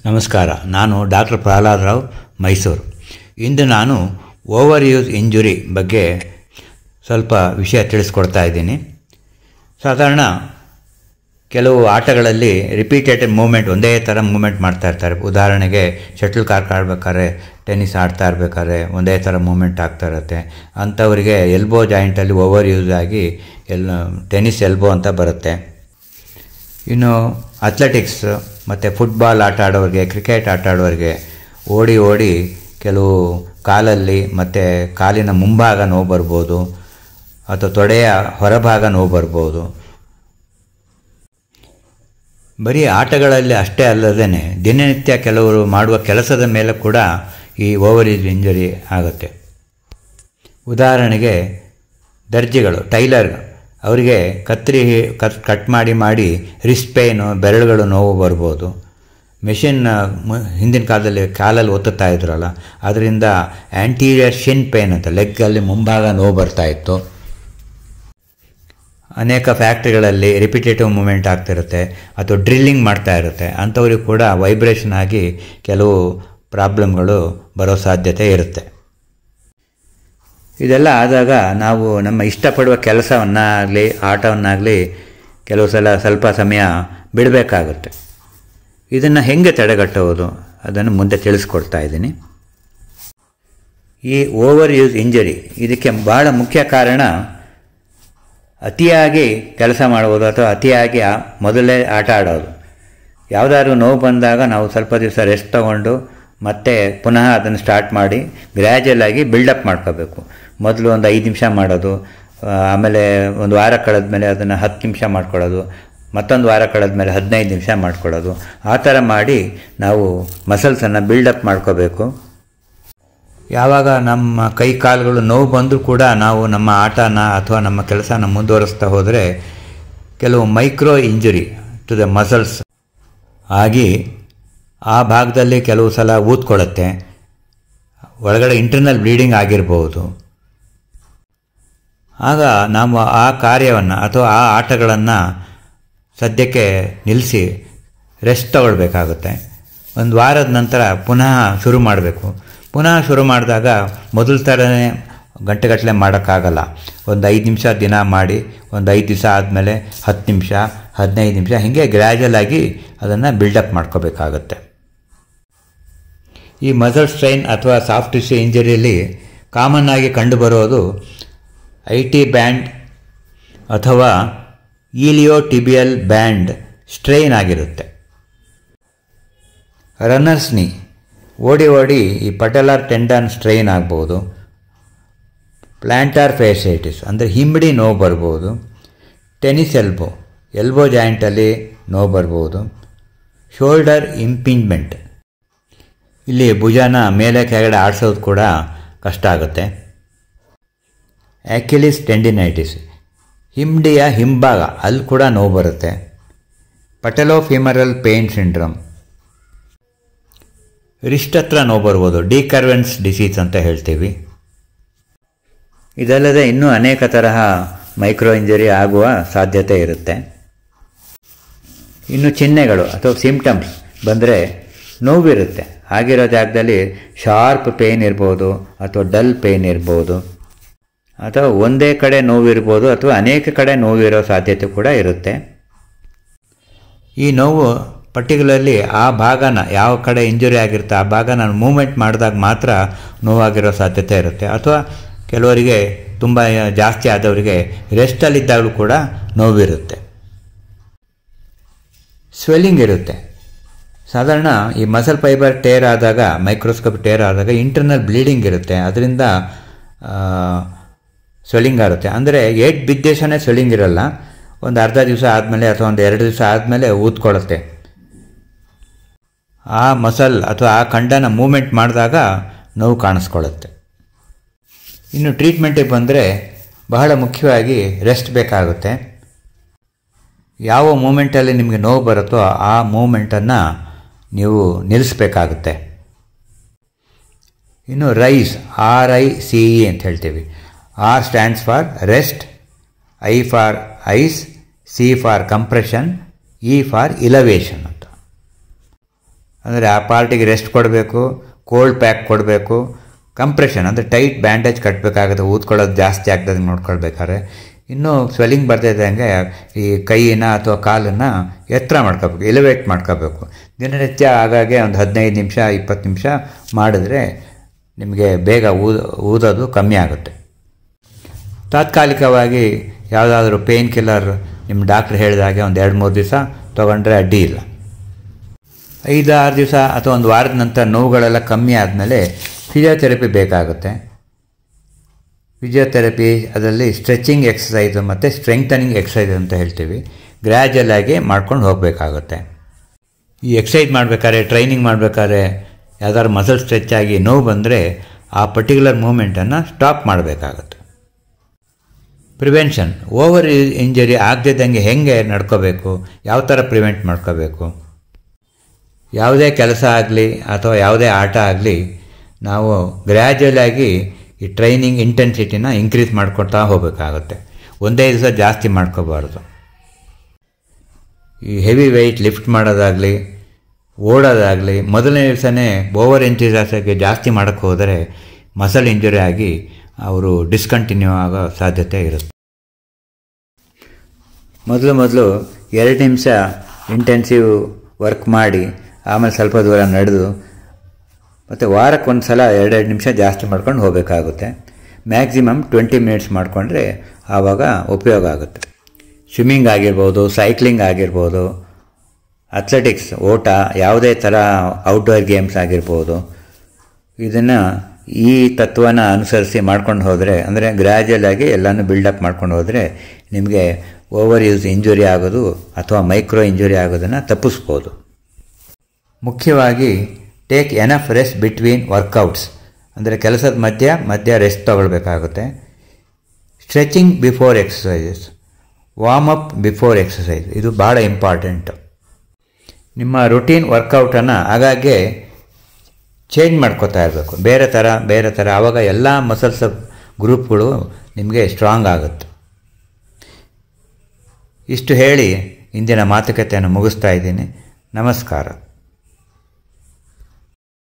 ನಮಸ್ಕಾರ. ನಾನು ಡಾಕ್ಟರ್ ಪ್ರಹ್ಲಾದ್ ರಾವ್, ಮೈಸೂರು. ಇಂದು ನಾನು ಓವರ್ ಯೂಸ್ ಇಂಜುರಿ ಬಗ್ಗೆ ಸ್ವಲ್ಪ ವಿಷಯ ತಿಳಿಸ್ಕೊಡ್ತಾ ಇದ್ದೀನಿ. ಸಾಧಾರಣ ಕೆಲವು ಆಟಗಳಲ್ಲಿ ರಿಪೀಟೆಡ್ ಮೂಮೆಂಟ್, ಒಂದೇ ಥರ ಮೂಮೆಂಟ್ ಮಾಡ್ತಾ ಇರ್ತಾರೆ. ಉದಾಹರಣೆಗೆ ಶಟಲ್ ಕಾಕ್ ಆಡ್ಬೇಕಾದ್ರೆ, ಟೆನ್ನಿಸ್ ಆಡ್ತಾ ಇರಬೇಕಾದ್ರೆ ಒಂದೇ ಥರ ಮೂಮೆಂಟ್ ಆಗ್ತಾ ಇರುತ್ತೆ. ಅಂಥವರಿಗೆ ಎಲ್ಬೋ ಜಾಯಿಂಟಲ್ಲಿ ಓವರ್ ಯೂಸ್ ಆಗಿ ಟೆನ್ನಿಸ್ ಎಲ್ಬೋ ಅಂತ ಬರುತ್ತೆ. ಇನ್ನು ಅಥ್ಲೆಟಿಕ್ಸ್ ಮತ್ತು ಫುಟ್ಬಾಲ್ ಆಟ ಆಡೋರಿಗೆ, ಕ್ರಿಕೆಟ್ ಆಟ ಆಡೋರಿಗೆ ಓಡಿ ಕೆಲವು ಕಾಲಲ್ಲಿ ಮತ್ತು ಕಾಲಿನ ಮುಂಭಾಗ ನೋವು ಬರ್ಬೋದು, ಅಥವಾ ತೊಡೆಯ ಹೊರಭಾಗ ನೋವು ಬರ್ಬೋದು. ಬರೀ ಆಟಗಳಲ್ಲಿ ಅಷ್ಟೇ ಅಲ್ಲದೇ ದಿನನಿತ್ಯ ಕೆಲವರು ಮಾಡುವ ಕೆಲಸದ ಮೇಲೆ ಕೂಡ ಈ ಓವರ್ ಯೂಸ್ ಇಂಜರಿ ಆಗುತ್ತೆ. ಉದಾಹರಣೆಗೆ ದರ್ಜಿಗಳು, ಟೈಲರ್, ಅವರಿಗೆ ಕತ್ತರಿ ಕಟ್ ಮಾಡಿ ರಿಸ್ಟ್ ಪೇನು, ಬೆರಳುಗಳು ನೋವು ಬರ್ಬೋದು. ಮೆಷಿನ್ ಹಿಂದಿನ ಕಾಲದಲ್ಲಿ ಕಾಲಲ್ಲಿ ಒತ್ತುತ್ತಾ ಇದ್ರಲ್ಲ, ಅದರಿಂದ ಆ್ಯಂಟೀರಿಯರ್ ಶಿನ್ ಪೇನ್ ಅಂತ ಲೆಗ್ಗಲ್ಲಿ ಮುಂಭಾಗ ನೋವು ಬರ್ತಾಯಿತ್ತು. ಅನೇಕ ಫ್ಯಾಕ್ಟ್ರಿಗಳಲ್ಲಿ ರಿಪಿಟೇಟಿವ್ ಮೂಮೆಂಟ್ ಆಗ್ತಿರುತ್ತೆ, ಅಥವಾ ಡ್ರಿಲ್ಲಿಂಗ್ ಮಾಡ್ತಾ ಇರುತ್ತೆ. ಅಂಥವ್ರಿಗೆ ಕೂಡ ವೈಬ್ರೇಷನ್ ಆಗಿ ಕೆಲವು ಪ್ರಾಬ್ಲಮ್ಗಳು ಬರೋ ಸಾಧ್ಯತೆ ಇರುತ್ತೆ. ಇದೆಲ್ಲ ಆದಾಗ ನಾವು ನಮ್ಮ ಇಷ್ಟಪಡುವ ಕೆಲಸವನ್ನಾಗಲಿ ಆಟವನ್ನಾಗಲಿ ಕೆಲವು ಸಲ ಸ್ವಲ್ಪ ಸಮಯ ಬಿಡಬೇಕಾಗುತ್ತೆ. ಇದನ್ನು ಹೇಗೆ ತಡೆಗಟ್ಟುವುದು ಅದನ್ನು ಮುಂದೆ ತಿಳಿಸ್ಕೊಡ್ತಾ ಇದ್ದೀನಿ. ಈ ಓವರ್ ಯೂಸ್ ಇಂಜರಿ ಇದಕ್ಕೆ ಬಹಳ ಮುಖ್ಯ ಕಾರಣ ಅತಿಯಾಗಿ ಕೆಲಸ ಮಾಡುವುದು ಅಥವಾ ಅತಿಯಾಗಿ ಮೊದಲೇ ಆಟ ಆಡೋದು. ಯಾವುದಾದ್ರೂ ನೋವು ಬಂದಾಗ ನಾವು ಸ್ವಲ್ಪ ದಿವಸ ರೆಸ್ಟ್ ತಗೊಂಡು ಮತ್ತೆ ಪುನಃ ಅದನ್ನು ಸ್ಟಾರ್ಟ್ ಮಾಡಿ ಗ್ರ್ಯಾಜುಯಲ್ ಆಗಿ ಬಿಲ್ಡಪ್ ಮಾಡ್ಕೋಬೇಕು. ಮೊದಲು ಒಂದು 5 ನಿಮಿಷ ಮಾಡೋದು, ಆಮೇಲೆ ಒಂದು ವಾರ ಕಳೆದ್ಮೇಲೆ ಅದನ್ನು 10 ನಿಮಿಷ ಮಾಡ್ಕೊಳ್ಳೋದು, ಮತ್ತೊಂದು ವಾರ ಕಳೆದ್ಮೇಲೆ 15 ನಿಮಿಷ ಮಾಡ್ಕೊಳ್ಳೋದು. ಆ ಥರ ಮಾಡಿ ನಾವು ಮಸಲ್ಸನ್ನು ಬಿಲ್ಡಪ್ ಮಾಡ್ಕೋಬೇಕು. ಯಾವಾಗ ನಮ್ಮ ಕೈ ಕಾಲುಗಳು ನೋವು ಬಂದರೂ ಕೂಡ ನಾವು ನಮ್ಮ ಆಟನ ಅಥವಾ ನಮ್ಮ ಕೆಲಸನ ಮುಂದುವರಿಸ್ತಾ ಹೋದರೆ ಕೆಲವು micro injury to the muscles ಆಗಿ ಆ ಭಾಗದಲ್ಲಿ ಕೆಲವು ಸಲ ಊದ್ಕೊಳ್ಳುತ್ತೆ, ಒಳಗಡೆ ಇಂಟರ್ನಲ್ ಬ್ಲೀಡಿಂಗ್ ಆಗಿರ್ಬೋದು. ಆಗ ನಾವು ಆ ಕಾರ್ಯವನ್ನು ಅಥವಾ ಆ ಆಟಗಳನ್ನು ಸದ್ಯಕ್ಕೆ ನಿಲ್ಲಿಸಿ ರೆಸ್ಟ್ ತಗೊಳ್ಬೇಕಾಗುತ್ತೆ. ಒಂದು ವಾರದ ನಂತರ ಪುನಃ ಶುರು ಮಾಡಬೇಕು. ಪುನಃ ಶುರು ಮಾಡಿದಾಗ ಮೊದಲ ಥರನೇ ಗಂಟೆಗಟ್ಟಲೆ ಮಾಡೋಕ್ಕಾಗಲ್ಲ. ಒಂದು 5 ನಿಮಿಷ ದಿನ ಮಾಡಿ, ಒಂದು 5 ದಿವಸ ಆದಮೇಲೆ 10 ನಿಮಿಷ, 15 ನಿಮಿಷ, ಹೀಗೆ ಗ್ರ್ಯಾಜುಯಲ್ ಆಗಿ ಅದನ್ನು ಬಿಲ್ಡಪ್ ಮಾಡ್ಕೋಬೇಕಾಗತ್ತೆ. ಈ ಮಸಲ್ ಸ್ಟ್ರೈನ್ ಅಥವಾ ಸಾಫ್ಟ್ ಟಿಶ್ಯೂ ಇಂಜರಿಯಲ್ಲಿ ಕಾಮನ್ ಆಗಿ ಕಂಡುಬರೋದು IT ಬ್ಯಾಂಡ್ ಅಥವಾ ಇಲಿಯೋಟಿಬಿಯಲ್ ಬ್ಯಾಂಡ್ ಸ್ಟ್ರೈನ್ ಆಗಿರುತ್ತೆ. ರನ್ನರ್ಸ್ ನೀ, ಓಡಿ ಈ ಪಟೆಲಾರ್ ಟೆಂಡನ್ ಸ್ಟ್ರೈನ್ ಆಗ್ಬೋದು. ಪ್ಲ್ಯಾಂಟಾರ್ ಫೇಸಿಟಿಸ್ ಅಂದರೆ ಹಿಂಬಡಿ ನೋವು ಬರ್ಬೋದು. ಟೆನ್ನಿಸ್ ಎಲ್ಬೋ ಜಾಯಿಂಟಲ್ಲಿ ನೋವು ಬರ್ಬೋದು. ಶೋಲ್ಡರ್ ಇಂಪಿಂಜ್ಮೆಂಟ್, ಇಲ್ಲಿ ಭುಜನ ಮೇಲೆ ಕೆಳಗಡೆ ಆಡಿಸೋದು ಕೂಡ ಕಷ್ಟ ಆಗುತ್ತೆ. ಆ್ಯಕ್ಯುಲಿಸ್ ಟೆಂಡಿನೈಟಿಸ್, ಹಿಂಬಡಿಯ ಹಿಂಭಾಗ ಅಲ್ಲಿ ಕೂಡ ನೋವು ಬರುತ್ತೆ. ಪಟೆಲೋಫಿಮರಲ್ ಪೇನ್ ಸಿಂಡ್ರೋಮ್, ರಿಸ್ಟ್ ಹತ್ರ ನೋವು ಬರ್ಬೋದು. ಡಿಕರ್ವೆನ್ಸ್ ಡಿಸೀಸ್ ಅಂತ ಹೇಳ್ತೀವಿ. ಇದಲ್ಲದೆ ಇನ್ನೂ ಅನೇಕ ತರಹ ಮೈಕ್ರೋ ಇಂಜರಿ ಆಗುವ ಸಾಧ್ಯತೆ ಇರುತ್ತೆ. ಇನ್ನು ಚಿಹ್ನೆಗಳು ಅಥವಾ ಸಿಂಪ್ಟಮ್ಸ್ ಬಂದರೆ ನೋವಿರುತ್ತೆ. ಆಗಿರೋ ಜಾಗದಲ್ಲಿ ಶಾರ್ಪ್ ಪೇನ್ ಇರ್ಬೋದು, ಅಥವಾ ಡಲ್ ಪೇನ್ ಇರ್ಬೋದು, ಅಥವಾ ಒಂದೇ ಕಡೆ ನೋವಿರ್ಬೋದು, ಅಥವಾ ಅನೇಕ ಕಡೆ ನೋವಿರೋ ಸಾಧ್ಯತೆ ಕೂಡ ಇರುತ್ತೆ. ಈ ನೋವು ಪರ್ಟಿಕ್ಯುಲರ್ಲಿ ಆ ಭಾಗನ, ಯಾವ ಕಡೆ ಇಂಜುರಿ ಆಗಿರುತ್ತೆ ಆ ಭಾಗನ ಮೂವ್ಮೆಂಟ್ ಮಾಡಿದಾಗ ಮಾತ್ರ ನೋವಾಗಿರೋ ಸಾಧ್ಯತೆ ಇರುತ್ತೆ. ಅಥವಾ ಕೆಲವರಿಗೆ ತುಂಬ ಜಾಸ್ತಿ ಆದವರಿಗೆ ರೆಸ್ಟಲ್ಲಿದ್ದಾಗಲೂ ಕೂಡ ನೋವಿರುತ್ತೆ. ಸ್ವೆಲ್ಲಿಂಗ್ ಇರುತ್ತೆ. ಸಾಧಾರಣ ಈ ಮಸಲ್ ಫೈಬರ್ ಟೇರ್ ಆದಾಗ, ಮೈಕ್ರೋಸ್ಕೋಪ್ ಟೇರ್ ಆದಾಗ ಇಂಟರ್ನಲ್ ಬ್ಲೀಡಿಂಗ್ ಇರುತ್ತೆ. ಅದರಿಂದ ಸ್ವೆಲ್ಲಿಂಗ್ ಆಗುತ್ತೆ. ಅಂದರೆ ಏಟ್ ಬಿದ್ದೇಶನೇ ಸ್ವೆಲ್ಲಿಂಗ್ ಇರಲ್ಲ. ಒಂದು ಅರ್ಧ ದಿವಸ ಆದಮೇಲೆ ಅಥವಾ ಒಂದು 2 ದಿವಸ ಆದಮೇಲೆ ಊದ್ಕೊಳ್ಳುತ್ತೆ. ಆ ಮಸಲ್ ಅಥವಾ ಆ ಖಂಡನ ಮೂವ್ಮೆಂಟ್ ಮಾಡಿದಾಗ ನೋವು ಕಾಣಿಸ್ಕೊಳ್ಳುತ್ತೆ. ಇನ್ನು ಟ್ರೀಟ್ಮೆಂಟಿಗೆ ಬಂದರೆ ಬಹಳ ಮುಖ್ಯವಾಗಿ ರೆಸ್ಟ್ ಬೇಕಾಗುತ್ತೆ. ಯಾವ ಮೂಮೆಂಟಲ್ಲಿ ನಿಮಗೆ ನೋವು ಬರುತ್ತೋ ಆ ಮೂಮೆಂಟನ್ನು ನೀವು ನಿಲ್ಲಿಸಬೇಕಾಗುತ್ತೆ. ಇನ್ನು ರೈಸ್, RICE ಅಂತ ಹೇಳ್ತೀವಿ. R stands for rest, I for ice, C for compression, E for elevation ಅಂತ. ಅಂದರೆ ಆ ಪಾರ್ಟಿಗೆ ರೆಸ್ಟ್ ಕೊಡಬೇಕು, ಕೋಲ್ಡ್ ಪ್ಯಾಕ್ ಕೊಡಬೇಕು, ಕಂಪ್ರೆಷನ್ ಅಂದರೆ ಟೈಟ್ ಬ್ಯಾಂಡೇಜ್ ಕಟ್ಟಬೇಕಾಗುತ್ತೆ, ಊದ್ಕೊಳ್ಳೋದು ಜಾಸ್ತಿ ಆಗ್ತದೆ ನೋಡ್ಕೊಳ್ಬೇಕಾದ್ರೆ. ಇನ್ನೂ ಸ್ವೆಲ್ಲಿಂಗ್ ಬರ್ತಾಯಿದ್ದಂಗೆ ಈ ಕೈಯಿನ ಅಥವಾ ಕಾಲನ್ನು ಎತ್ತರ ಮಾಡ್ಕೋಬೇಕು, ಎಲಿವೇಟ್ ಮಾಡ್ಕೋಬೇಕು. ದಿನನಿತ್ಯ ಹಾಗಾಗಿ ಒಂದು 15 ನಿಮಿಷ 20 ನಿಮಿಷ ಮಾಡಿದ್ರೆ ನಿಮಗೆ ಬೇಗ ಊದೋದು ಕಮ್ಮಿ ಆಗುತ್ತೆ. ತಾತ್ಕಾಲಿಕವಾಗಿ ಯಾವುದಾದ್ರೂ ಪೇಯ್ನ್ ಕಿಲ್ಲರ್ ನಿಮ್ಮ ಡಾಕ್ಟ್ರ್ ಹೇಳಿದಾಗೆ ಒಂದು 2-3 ದಿವಸ ತೊಗೊಂಡ್ರೆ ಅಡ್ಡಿ ಇಲ್ಲ. 5-6 ದಿವಸ ಅಥವಾ ಒಂದು ವಾರದ ನಂತರ ನೋವುಗಳೆಲ್ಲ ಕಮ್ಮಿ ಆದಮೇಲೆ ಫಿಸಿಯೋಥೆರಪಿ ಬೇಕಾಗುತ್ತೆ. ಫಿಸಿಯೋಥೆರಪಿ ಅದರಲ್ಲಿ ಸ್ಟ್ರೆಚಿಂಗ್ ಎಕ್ಸಸೈಸು ಮತ್ತು ಸ್ಟ್ರೆಂಗ್ತನಿಂಗ್ ಎಕ್ಸಸೈಸ್ ಅಂತ ಹೇಳ್ತೀವಿ, ಗ್ರ್ಯಾಜುಯಲ್ ಆಗಿ ಮಾಡ್ಕೊಂಡು ಹೋಗಬೇಕಾಗುತ್ತೆ. ಈ ಎಕ್ಸಸೈಸ್ ಮಾಡಬೇಕಾದ್ರೆ, ಟ್ರೈನಿಂಗ್ ಮಾಡಬೇಕಾದ್ರೆ ಯಾವ್ದಾದ್ರು ಮಸಲ್ ಸ್ಟ್ರೆಚ್ ಆಗಿ ನೋವು ಬಂದರೆ ಆ ಪರ್ಟಿಕ್ಯುಲರ್ ಮೂಮೆಂಟನ್ನು ಸ್ಟಾಪ್ ಮಾಡಬೇಕಾಗುತ್ತೆ. ಪ್ರಿವೆನ್ಷನ್, ಓವರ್ ಇಂಜರಿ ಆಗದಿದ್ದಂಗೆ ಹೆಂಗೆ ನಡ್ಕೋಬೇಕು, ಯಾವ ಥರ ಪ್ರಿವೆಂಟ್ ಮಾಡ್ಕೋಬೇಕು. ಯಾವುದೇ ಕೆಲಸ ಆಗಲಿ ಅಥವಾ ಯಾವುದೇ ಆಟ ಆಗಲಿ ನಾವು ಗ್ರ್ಯಾಜುಯಲ್ ಆಗಿ ಈ ಟ್ರೈನಿಂಗ್ ಇಂಟೆನ್ಸಿಟಿನ ಇನ್ಕ್ರೀಸ್ ಮಾಡ್ಕೊಳ್ತಾ ಹೋಗಬೇಕಾಗುತ್ತೆ. ಒಂದೇ ದಿವಸ ಜಾಸ್ತಿ ಮಾಡ್ಕೋಬಾರ್ದು. ಈ ಹೆವಿ ವೆಯ್ಟ್ ಲಿಫ್ಟ್ ಮಾಡೋದಾಗಲಿ ಓಡೋದಾಗಲಿ ಮೊದಲನೇ ದಿವಸನೇ ಓವರ್ ಎಂಥೂಸಿಯಾಸ್ಟಿಕ್ ಜಾಸ್ತಿ ಮಾಡೋಕ್ಕೆ ಹೋದರೆ ಮಸಲ್ ಇಂಜುರಿ ಆಗಿ ಅವರು ಡಿಸ್ಕಂಟಿನ್ಯೂ ಆಗೋ ಸಾಧ್ಯತೆ ಇರುತ್ತೆ. ಮೊದಲು 2 ನಿಮಿಷ ಇಂಟೆನ್ಸಿವ್ ವರ್ಕ್ ಮಾಡಿ ಆಮೇಲೆ ಸ್ವಲ್ಪ ದೂರ ನಡೆದು ಮತ್ತು ವಾರಕ್ಕೊಂದು ಸಲ 2 ನಿಮಿಷ ಜಾಸ್ತಿ ಮಾಡ್ಕೊಂಡು ಹೋಗಬೇಕಾಗುತ್ತೆ. ಮ್ಯಾಕ್ಸಿಮಮ್ 20 ಮಿನಿಟ್ಸ್ ಮಾಡಿಕೊಂಡ್ರೆ ಆವಾಗ ಉಪಯೋಗ ಆಗುತ್ತೆ. ಸ್ವಿಮ್ಮಿಂಗ್ ಆಗಿರ್ಬೋದು, ಸೈಕ್ಲಿಂಗ್ ಆಗಿರ್ಬೋದು, ಅಥ್ಲೆಟಿಕ್ಸ್ ಓಟ, ಯಾವುದೇ ಥರ ಔಟ್ಡೋರ್ ಗೇಮ್ಸ್ ಆಗಿರ್ಬೋದು, ಇದನ್ನು ಈ ತತ್ವನ ಅನುಸರಿಸಿ ಮಾಡ್ಕೊಂಡು ಹೋದರೆ, ಅಂದರೆ ಗ್ರ್ಯಾಜುಯಲ್ ಆಗಿ ಎಲ್ಲನೂ ಬಿಲ್ಡಪ್ ಮಾಡ್ಕೊಂಡು ಹೋದರೆ ನಿಮಗೆ ಓವರ್ ಯೂಸ್ ಇಂಜುರಿ ಆಗೋದು ಅಥವಾ ಮೈಕ್ರೋ ಇಂಜುರಿ ಆಗೋದನ್ನು ತಪ್ಪಿಸ್ಬೋದು. ಮುಖ್ಯವಾಗಿ take enough rest between workouts, ಅಂದರೆ ಕೆಲಸದ ಮಧ್ಯ ರೆಸ್ಟ್ ತಗೊಳ್ಬೇಕಾಗುತ್ತೆ. Stretching before exercises, warm up before exercise, ಇದು ಭಾಳ ಇಂಪಾರ್ಟೆಂಟು. ನಿಮ್ಮ ರುಟೀನ್ ವರ್ಕೌಟನ್ನು ಆಗಾಗ್ಗೆ ಚೇಂಜ್ ಮಾಡ್ಕೋತಾ ಇರಬೇಕು, ಬೇರೆ ಥರ ಆವಾಗ ಎಲ್ಲ ಮಸಲ್ಸ್ ಗ್ರೂಪ್ಗಳು ನಿಮಗೆ ಸ್ಟ್ರಾಂಗ್ ಆಗುತ್ತೆ. ಇಷ್ಟು ಹೇಳಿ ಇಂದಿನ ಮಾತುಕತೆಯನ್ನು ಮುಗಿಸ್ತಾ ಇದ್ದೀನಿ. ನಮಸ್ಕಾರ.